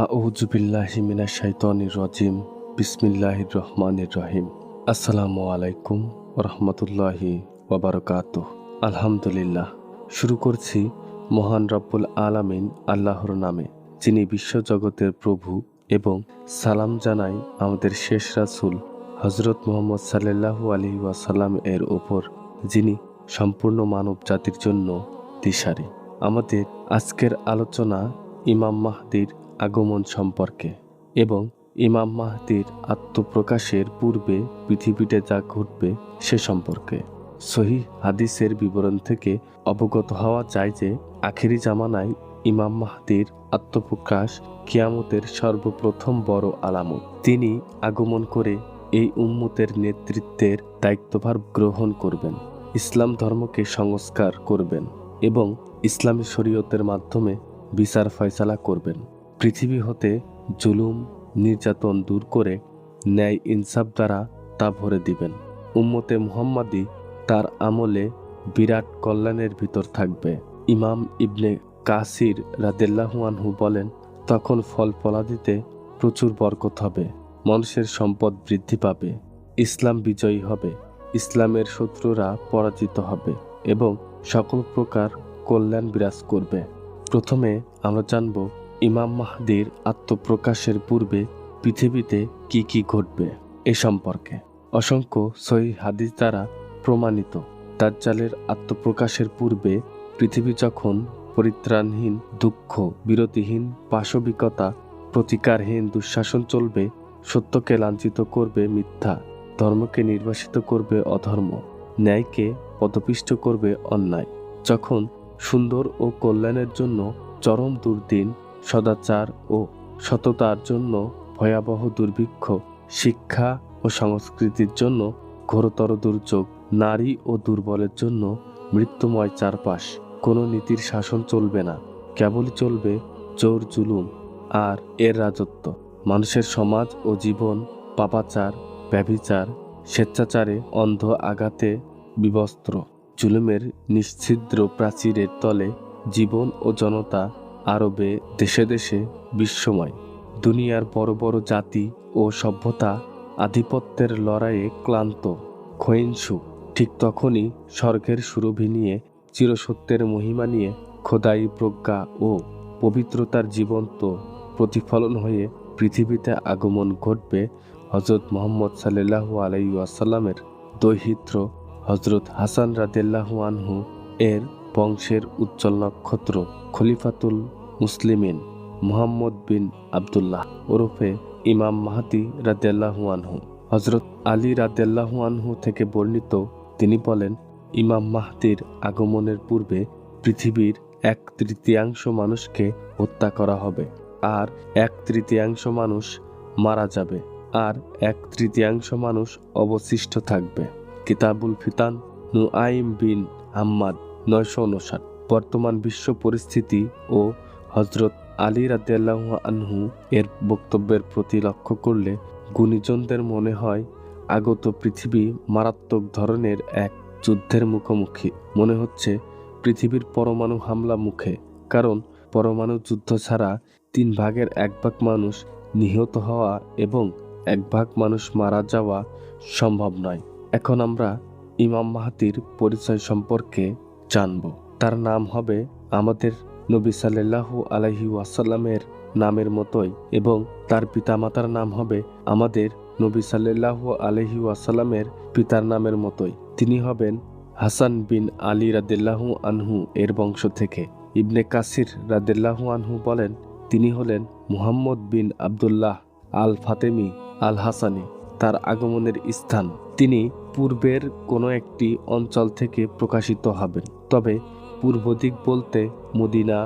আউযু বিল্লাহি মিনাশ শাইতানির রাজিম। বিসমিল্লাহির রহমানির রহিম। আসসালামু আলাইকুম ওয়া রাহমাতুল্লাহি ওয়া বারাকাতুহু। আলহামদুলিল্লাহ। শুরু করছি মহান রব্বুল আলামিন আল্লাহর নামে, যিনি বিশ্বজগতের প্রভু, এবং সালাম জানাই আমাদের শেষ রাসূল হযরত মুহাম্মদ সাল্লাল্লাহু আলাইহি ওয়াসাল্লাম এর ওপর, যিনি সম্পূর্ণ মানব জাতির জন্য দিশারি। আমাদের আজকের আলোচনা ইমাম মাহদীর আগমন সম্পর্কে এবং ইমাম মাহদীর আত্মপ্রকাশের পূর্বে পৃথিবীতে যা ঘটবে সে সম্পর্কে। সহিহ হাদিসের বিবরণ থেকে অবগত হওয়া যায় যে আখেরি জামানায় ইমাম মাহদীর আত্মপ্রকাশ কিয়ামতের সর্বপ্রথম বড় আলামত। তিনি আগমন করে এই উম্মতের নেতৃত্বের দায়িত্বভার গ্রহণ করবেন, ইসলাম ধর্মকে সংস্কার করবেন এবং ইসলামী শরীয়তের মাধ্যমে বিচার ফয়সালা করবেন। পৃথিবী হতে জুলুম নির্যাতন দূর করে ন্যায় ইনসাফ দ্বারা তা ভরে দিবেন। উম্মতে মুহাম্মাদি তার আমলে বিরাট কল্যাণের ভিতর থাকবে। ইমাম ইবনে কাসির রাদিয়াল্লাহু আনহু বলেন, তখন ফল ফলাদিতে প্রচুর বরকত হবে, মানুষের সম্পদ বৃদ্ধি পাবে, ইসলাম বিজয়ী হবে, ইসলামের শত্রুরা পরাজিত হবে এবং সকল প্রকার কল্যাণ বিরাজ করবে। প্রথমে আমরা জানব ইমাম মাহদীর আত্মপ্রকাশের পূর্বে পৃথিবীতে কি কি ঘটবে এ সম্পর্কে। অসংখ্য সহিহ হাদিস দ্বারা প্রমাণিত, দাজ্জালের আত্মপ্রকাশের পূর্বে পৃথিবী যখন পরিত্রাণহীন, দুঃখ বিরতিহীন, পাশবিকতা, প্রতিকারহীন দুঃশাসন চলবে, সত্যকে লাঞ্ছিত করবে মিথ্যা, ধর্মকে নির্বাসিত করবে অধর্ম, ন্যায়কে পদপিষ্ট করবে অন্যায়, যখন সুন্দর ও কল্যাণের জন্য চরম দুর্দিন, সদাচার ও সততার জন্য ভয়াবহ দুর্ভিক্ষ, শিক্ষা ও সংস্কৃতির জন্য ঘোরতর দুর্যোগ, নারী ও দুর্বলের জন্য মৃত্যুময় চারপাশ, কোনো নীতির শাসন চলবে না, কেবলই চলবে জোর জুলুম আর এর রাজত্ব। মানুষের সমাজ ও জীবন পাপাচার, ব্যভিচার, স্বেচ্ছাচারে, অন্ধ আঘাতে বিবস্ত্র, জুলুমের নিশ্ছিদ্র প্রাচীরের তলে জীবন ও জনতা আরবে দেশে দেশে বিশ্বময়। দুনিয়ার বড় বড় জাতি ও সভ্যতা আধিপত্যের লড়াইয়ে ক্লান্ত, ক্ষয়িষ্ণু। ঠিক তখনই স্বর্গের সুরভি নিয়ে, চিরসত্যের মহিমা নিয়ে, খোদাই প্রজ্ঞা ও পবিত্রতার জীবন্ত প্রতিফলন হয়ে পৃথিবীতে আগমন ঘটবে হযরত মুহাম্মদ সাল্লাল্লাহু আলাইহি ওয়াসাল্লামের দৌহিত্র হযরত হাসান রাদিয়াল্লাহু আনহু এর বংশের উজ্জ্বল নক্ষত্র খলিফাতুল মুসলিমিন মুহাম্মদ বিন আবদুল্লাহ ওরফে ইমাম মাহদী রাদিয়াল্লাহু আনহু। হযরত আলী রাদিয়াল্লাহু আনহু থেকে বর্ণিত, তিনি বলেন, ইমাম মাহদীর আগমনের পূর্বে পৃথিবীর 1/3 মানুষকে হত্যা করা হবে, আর 1/3 মানুষ মারা যাবে, আর 1/3 মানুষ অবশিষ্ট থাকবে। কিতাবুল ফিতান, নুআইম বিন হাম্মাদ 959। বর্তমান বিশ্ব পরিস্থিতি ও হযরত আলী রাদিয়াল্লাহু আনহু এর বক্তব্যের প্রতি লক্ষ্য করলে গুণীজনদের মনে হয় আগত পৃথিবী মারাত্মক ধরনের এক যুদ্ধের মুখোমুখি। মনে হচ্ছে পৃথিবীর পরমাণু হামলা মুখে, কারণ পরমাণু যুদ্ধ ছাড়া 1/3 মানুষ নিহত হওয়া এবং 1 মানুষ মারা যাওয়া সম্ভব নয়। এখন আমরা ইমাম মাহদীর পরিচয় সম্পর্কে জানব। তার নাম হবে আমাদের নবী সাল্লাল্লাহু আলাইহি ওয়াসাল্লামের নামের মতোই, এবং তার পিতামাতার নাম হবে আমাদের নবী সাল্লাল্লাহু আলাইহি ওয়াসাল্লামের পিতার নামের মতোই। তিনি হবেন হাসান বিন আলী রাদিয়াল্লাহু আনহু এর বংশ থেকে। ইবনে কাসির রাদিয়াল্লাহু আনহু বলেন, তিনি হলেন মুহাম্মদ বিন আবদুল্লাহ আল ফাতেমি আল হাসানি। তার আগমনের স্থান, তিনি পূর্বের কোনো একটি অঞ্চল থেকে প্রকাশিত হবেন, তবে পূর্ব দিক বলতে মদিনা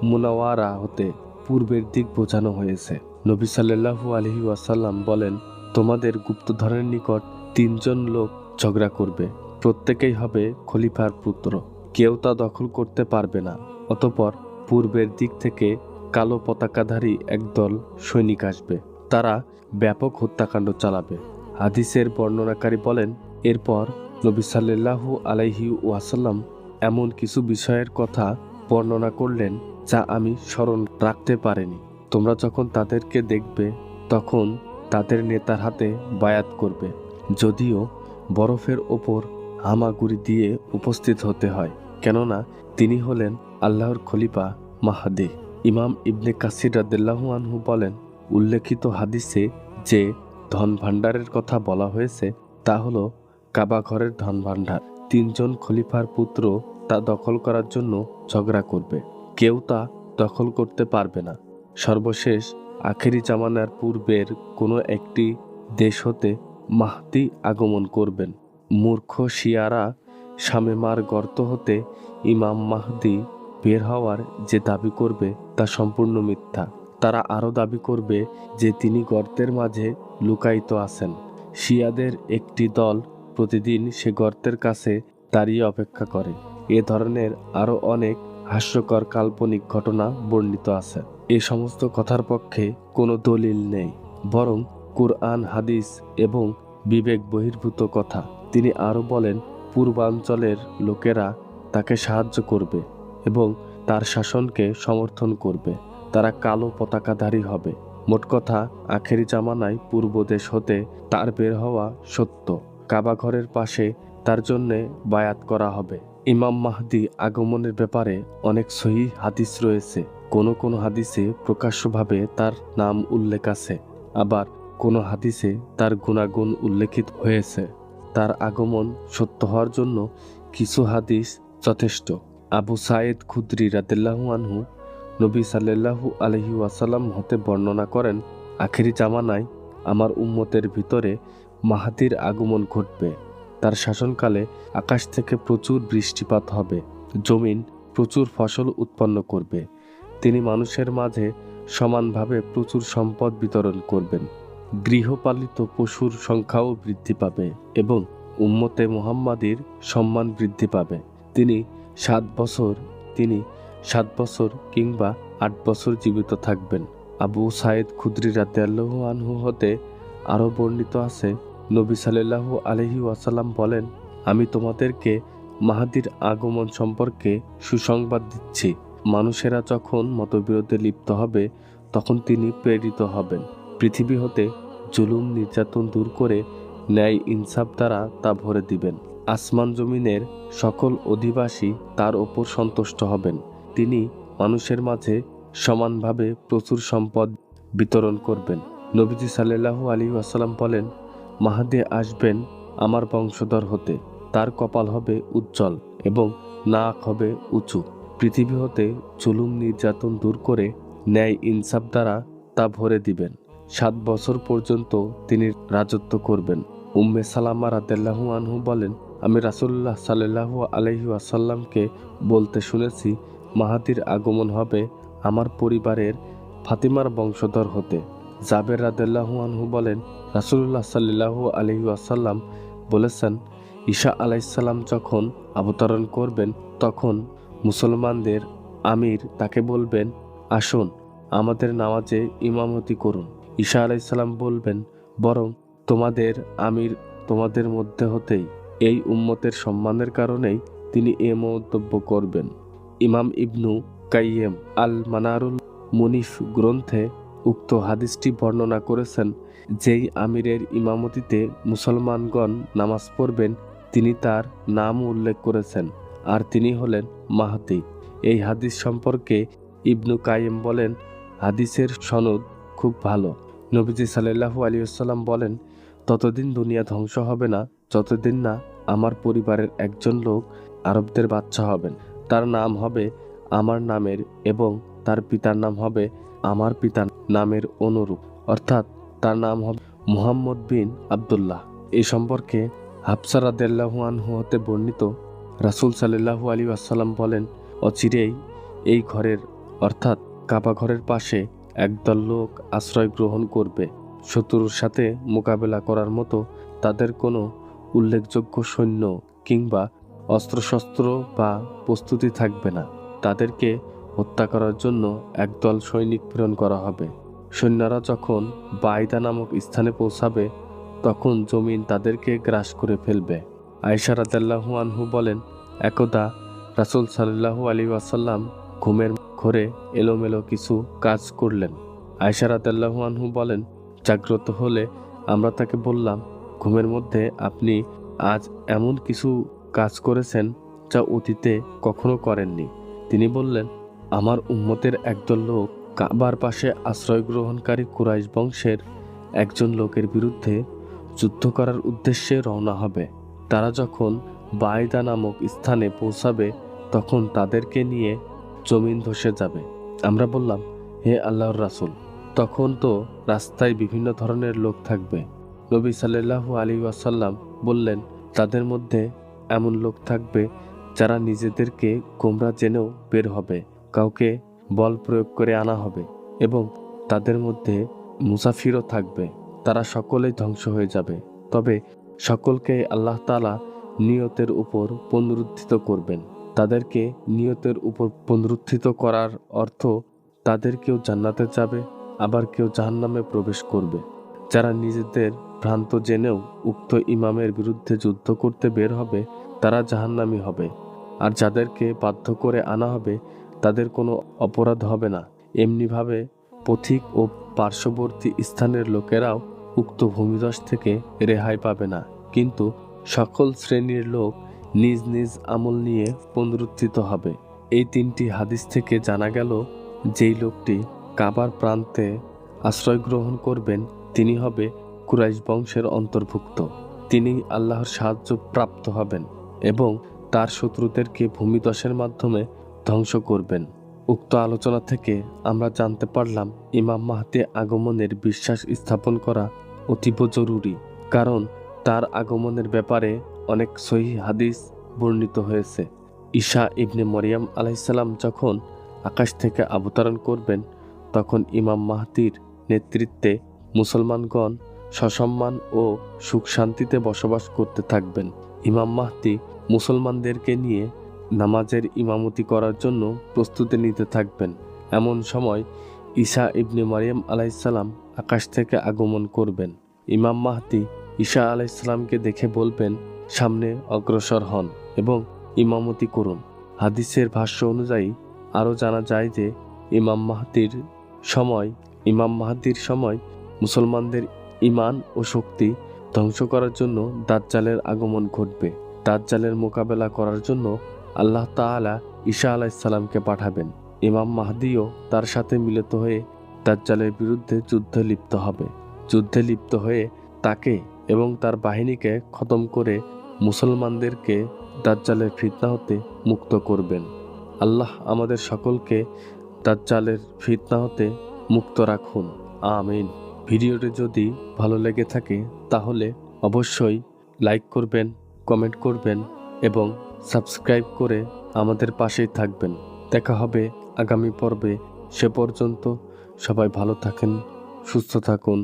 মুনাওয়ারা হতে পূর্বের দিক বোঝানো হয়েছে। নবী সাল্লাল্লাহু আলাইহি ওয়াসাল্লাম বলেন, তোমাদের গুপ্তধনের নিকট 3 জন লোক ঝগড়া করবে, প্রত্যেকেই হবে খলিফার পুত্র, কেউ তা দখল করতে পারবে না। অতঃপর পূর্বের দিক থেকে কালো পতাকাধারী একদল সৈনিক আসবে, তারা ব্যাপক হত্যাকাণ্ড চালাবে। হাদিসের বর্ণনাকারী বলেন, এরপর নবী সাল্লাল্লাহু আলাইহি ওয়াসাল্লাম এমন কিছু বিষয়ের কথা বর্ণনা করলেন যা আমি স্মরণ রাখতে পারিনি। তোমরা যখন তাদেরকে দেখবে তখন তাদের নেতার হাতে বায়াত করবে, যদিও বরফের ওপর হামাগুড়ি দিয়ে উপস্থিত হতে হয়, কেননা তিনি হলেন আল্লাহর খলিফা মাহদী। ইমাম ইবনে কাসির রাদিয়াল্লাহু আনহু বলেন, উল্লেখিত হাদিসে যে ধন ভাণ্ডারের কথা বলা হয়েছে তা হলো কাবা ঘরের ধন ভাণ্ডার। 3 জন খলিফার পুত্র তা দখল করার জন্য ঝগড়া করবে, কেউ তা দখল করতে পারবে না। সর্বশেষ আখেরি জামানার পূর্বের কোনো একটি দেশ হতে মাহদী আগমন করবেন। মূর্খ শিয়ারা শামেমার গর্ত হতে ইমাম মাহদী বের হওয়ার যে দাবি করবে তা সম্পূর্ণ মিথ্যা। তারা আরও দাবি করবে যে তিনি গর্তের মাঝে লুকায়িত আছেন। শিয়াদের একটি দল প্রতিদিন সে গর্তের কাছে দাঁড়িয়ে অপেক্ষা করে। এ ধরনের আরও অনেক হাস্যকর কাল্পনিক ঘটনা বর্ণিত আছে। এ সমস্ত কথার পক্ষে কোনো দলিল নেই, বরং কুরআন, হাদিস এবং বিবেক বহির্ভূত কথা। তিনি আরও বলেন, পূর্বাঞ্চলের লোকেরা তাকে সাহায্য করবে এবং তার শাসনকে সমর্থন করবে। তারা কালো পতাকাধারী হবে। মোট কথা, আখেরি জামানায় পূর্ব দেশ হতে তার বের হওয়া সত্য। কাবা ঘরের পাশে তার জন্যে বায়াত করা হবে। ইমাম মাহদী আগমনের ব্যাপারে অনেক সহিহ হাদিস রয়েছে। কোনো হাদিসে প্রকাশ্যভাবে তার নাম উল্লেখ আছে, আবার কোনো হাদিসে তার গুণাগুণ উল্লেখিত হয়েছে। তার আগমন সত্য হওয়ার জন্য কিছু হাদিস যথেষ্ট। আবু সাঈদ খুদরি রাদিয়াল্লাহু আনহু নবী সাল্লাল্লাহু আলাইহি ওয়াসাল্লাম হতে বর্ণনা করেন, আখেরি জামানায় আমার উম্মতের ভিতরে মাহদীর আগমন ঘটবে। তার শাসনকালে আকাশ থেকে প্রচুর বৃষ্টিপাত হবে, জমিন প্রচুর ফসল উৎপন্ন করবে। তিনি মানুষের মাঝে সমানভাবে প্রচুর সম্পদ বিতরণ করবেন। গৃহপালিত পশুর সংখ্যাও বৃদ্ধি পাবে এবং উম্মতে মুহাম্মাদির সম্মান বৃদ্ধি পাবে। তিনি 7 বছর কিংবা 8 বছর জীবিত থাকবেন। আবু সাঈদ খুদরি রাদিয়াল্লাহু আনহু হতে আরও বর্ণিত আছে, নবী সাল্লাল্লাহু আলাইহি ওয়াসাল্লাম বলেন, আমি তোমাদেরকে মাহদীর আগমন সম্পর্কে সুসংবাদ দিচ্ছি। মানুষেরা যখন মতবিরোধে লিপ্ত হবে তখন তিনি প্রেরিত হবেন। পৃথিবী হতে জুলুম নির্যাতন দূর করে ন্যায় ইনসাফ দ্বারা তা ভরে দিবেন। আসমান জমিনের সকল অধিবাসী তার ওপর সন্তুষ্ট হবেন। তিনি মানুষের মাঝে সমানভাবে প্রচুর সম্পদ বিতরণ করবেন। নবীজি সাল্লাল্লাহু আলাইহি ওয়াসাল্লাম বলেন, মাহদী আসবেন আমার বংশধর হতে। তার কপাল হবে উজ্জ্বল এবং নাক হবে উঁচু। পৃথিবী হতে জুলুম নির্যাতন দূর করে ন্যায় ইনসাফ দ্বারা তা ভরে দিবেন। 7 বছর পর্যন্ত তিনি রাজত্ব করবেন। উম্মে সালামা রাদিয়াল্লাহু আনহু বলেন, আমি রাসূলুল্লাহ সাল্লাল্লাহু আলাইহি ওয়াসাল্লামকে বলতে শুনেছি, মাহদীর আগমন হবে আমার পরিবারের ফাতিমার বংশধর হতে। জাবের রাদিয়াল্লাহু আনহু বলেন, রাসূলুল্লাহ সাল্লাল্লাহু আলাইহি ওয়াসাল্লাম বলেছেন, ঈসা আলাইহিস সালাম যখন অবতরণ করবেন তখন মুসলমানদের আমির তাকে বলবেন, আসুন আমাদের নামাজে ইমামতি করুন। ঈসা আলাইহিস সালাম বলবেন, বরং তোমাদের আমির তোমাদের মধ্যে হতেই। এই উম্মতের সম্মানের কারণেই তিনি এ মন্তব্য করবেন। ইমাম ইবনু কাইয়্যিম আল মানারুল মুনিফ গ্রন্থে উক্ত হাদিসটি বর্ণনা করেছেন। যেই আমিরের ইমামতিতে মুসলমানগণ নামাজ পড়বেন তিনি তার নাম উল্লেখ করেছেন, আর তিনি হলেন মাহদী। এই হাদিস সম্পর্কে ইবনু কাইয়্যিম বলেন, হাদিসের সনদ খুব ভালো। নবীজি সাল্লাল্লাহু আলাইহি ওয়াসাল্লাম বলেন, ততদিন দুনিয়া ধ্বংস হবে না যতদিন না আমার পরিবারের একজন লোক আরবদের বাদশা হবেন। তার নাম হবে আমার নামের এবং তার পিতার নাম হবে আমার পিতার নামের অনুরূপ, অর্থাৎ তার নাম হবে মুহাম্মদ বিন আব্দুল্লাহ। এই সম্পর্কে হাফসা রাদিয়াল্লাহু আনহু হতে বর্ণিত, রাসূল সাল্লাল্লাহু আলাইহি ওয়াসাল্লাম বলেন, অচিরেই এই ঘরের অর্থাৎ কাবা ঘরের পাশে একদল লোক আশ্রয় গ্রহণ করবে। শত্রুর সাথে মোকাবেলা করার মতো তাদের কোনো উল্লেখযোগ্য সৈন্য কিংবা অস্ত্রশস্ত্র বা প্রস্তুতি থাকবে না। তাদেরকে হত্যা করার জন্য একদল সৈনিক প্রেরণ করা হবে। সৈন্যরা যখন বাইদা নামক স্থানে পৌঁছাবে তখন জমিন তাদেরকে গ্রাস করে ফেলবে। আয়েশা রাদিয়াল্লাহু আনহু বলেন, একদা রাসূল সাল্লাল্লাহু আলাইহি ওয়াসাল্লাম ঘুমের ঘোরে এলোমেলো কিছু কাজ করলেন। আয়েশা রাদিয়াল্লাহু আনহু বলেন, জাগ্রত হলে আমরা তাকে বললাম, ঘুমের মধ্যে আপনি আজ এমন কিছু কাজ করেছেন যা অতীতে কখনো করেননি। তিনি বললেন, আমার উম্মতের একদল লোক কাবার পাশে আশ্রয় গ্রহণকারী কুরাইশ বংশের একজন লোকের বিরুদ্ধে যুদ্ধ করার উদ্দেশ্যে রওনা হবে। তারা যখন বায়দা নামক স্থানে পৌঁছাবে তখন তাদেরকে নিয়ে জমিন ধসে যাবে। আমরা বললাম, হে আল্লাহর রাসূল, তখন তো রাস্তায় বিভিন্ন ধরনের লোক থাকবে। নবী সাল্লাল্লাহু আলাইহি ওয়াসাল্লাম বললেন, তাদের মধ্যে এমন লোক থাকবে যারা নিজেদেরকে গোমরা জেনেও বের হবে, কাউকে বল প্রয়োগ করে আনা হবে, এবং তাদের মধ্যে মুসাফিরও থাকবে। তারা সকলেই ধ্বংস হয়ে যাবে, তবে সকলকে আল্লাহ তাআলা নিয়তের উপর পুনরুত্থিত করবেন। তাদেরকে নিয়তের উপর পুনরুত্থিত করার অর্থ তাদের কেউ জান্নাতে যাবে, আবার কেউ জাহান্নামে প্রবেশ করবে। যারা নিজেদের ভ্রান্ত জেনেও উক্ত ইমামের বিরুদ্ধে যুদ্ধ করতে বের হবে তারা জাহান্নামী হবে, আর যাদেরকে বাধ্য করে আনা হবে তাদের কোনো অপরাধ হবে না। এমনিভাবে পথিক ও পার্শ্ববর্তী স্থানের লোকেরাও উক্ত ভূমিধস থেকে রেহাই পাবে না, কিন্তু সকল শ্রেণীর লোক নিজ নিজ আমল নিয়ে পুনরুত্থিত হবে। এই তিনটি হাদিস থেকে জানা গেল, যেই লোকটি কাবার প্রান্তে আশ্রয় গ্রহণ করবেন তিনি হবে কুরাইশ বংশের অন্তর্ভুক্ত। তিনি আল্লাহর সাহায্য প্রাপ্ত হবেন এবং তার শত্রুদেরকে ভূমিধসের মাধ্যমে ধ্বংস করবেন। উক্ত আলোচনা থেকে আমরা জানতে পারলাম, ইমাম মাহদী আগমনের বিশ্বাস স্থাপন করা অতীব জরুরি, কারণ তার আগমনের ব্যাপারে অনেক সহিহ হাদিস বর্ণিত হয়েছে। ঈসা ইবনে মরিয়ম আলাইহিসসালাম যখন আকাশ থেকে অবতরণ করবেন তখন ইমাম মাহদীর নেতৃত্বে মুসলমানগণ সসম্মান ও সুখ শান্তিতে বসবাস করতে থাকবেন। ইমাম মাহদী মুসলমানদেরকে নিয়ে নামাজের ইমামতি করার জন্য প্রস্তুতি নিতে থাকবেন। এমন সময় ঈসা ইবনে মারিয়াম আলাইহিসসালাম আকাশ থেকে আগমন করবেন। ইমাম মাহদী ঈসা আলাইহিসসালামকে দেখে বলবেন, সামনে অগ্রসর হন এবং ইমামতি করুন। হাদিসের ভাষ্য অনুযায়ী আরও জানা যায় যে ইমাম মাহদীর সময় মুসলমানদের ঈমান ও শক্তি ধ্বংস করার জন্য দাজ্জালের আগমন ঘটবে। দাজ্জালের মোকাবেলা করার জন্য আল্লাহ তাআলা ঈসা আলাইহিসসালামকে পাঠাবেন। ইমাম মাহদীও তার সাথে মিলিত হয়ে দাজ্জালের বিরুদ্ধে যুদ্ধে লিপ্ত হবে। যুদ্ধে লিপ্ত হয়ে তাকে এবং তার বাহিনীকে খতম করে মুসলমানদেরকে দাজ্জালের ফিতনা হতে মুক্ত করবেন। আল্লাহ আমাদের সকলকে দাজ্জালের ফিতনা হতে মুক্ত রাখুন, আমিন। ভিডিওটি যদি ভালো লেগে থাকে তাহলে অবশ্যই লাইক করবেন, কমেন্ট করবেন এবং সাবস্ক্রাইব করে আমাদের পাশেই থাকবেন। দেখা হবে আগামী পর্বে। সে পর্যন্ত সবাই ভালো থাকেন, সুস্থ থাকুন।